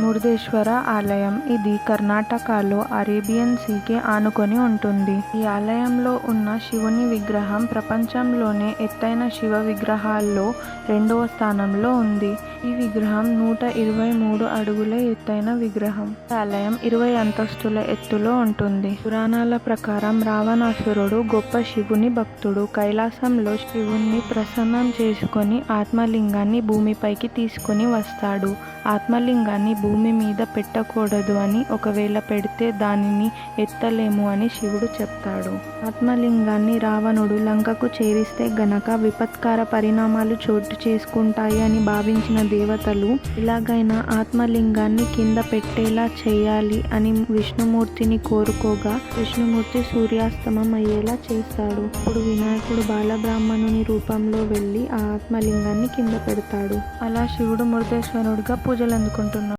మురుదేశ్వర ఆలయం. ఇది కర్ణాటకలో అరేబియన్ సీకి ఆనుకొని ఉంటుంది. ఈ ఆలయంలో ఉన్న శివుని విగ్రహం ప్రపంచంలోనే ఎత్తైన శివ విగ్రహాల్లో 2వ స్థానంలో ఉంది. ఈ విగ్రహం 123 అడుగుల ఎత్తైన విగ్రహం. ఈ ఆలయం 20 అంతస్తుల ఎత్తులో ఉంటుంది. పురాణాల ప్రకారం రావణాసురుడు గొప్ప శివుని భక్తుడు. కైలాసంలో శివుణ్ణి ప్రసన్నం చేసుకొని ఆత్మలింగాన్ని భూమిపైకి తీసుకొని వస్తాడు. ఆత్మలింగాన్ని భూమి మీద పెట్టకూడదు అని, ఒకవేళ పెడితే దానిని ఎత్తలేము అని శివుడు చెప్తాడు. ఆత్మలింగాన్ని రావణుడు లంకకు చేరిస్తే గనక విపత్కర పరిణామాలు చోటు చేసుకుంటాయి అని భావించిన దేవతలు ఎలాగైనా ఆత్మలింగాన్ని కింద పెట్టేలా చేయాలి అని విష్ణుమూర్తిని కోరుకోగా విష్ణుమూర్తి సూర్యాస్తమం అయ్యేలా చేస్తాడు. అప్పుడు వినాయకుడు బాలబ్రాహ్మణుని రూపంలో వెళ్ళి ఆ ఆత్మలింగాన్ని కింద పెడతాడు. అలా శివుడు మురుదేశ్వరుడిగా పూజలు అందుకుంటున్నాడు.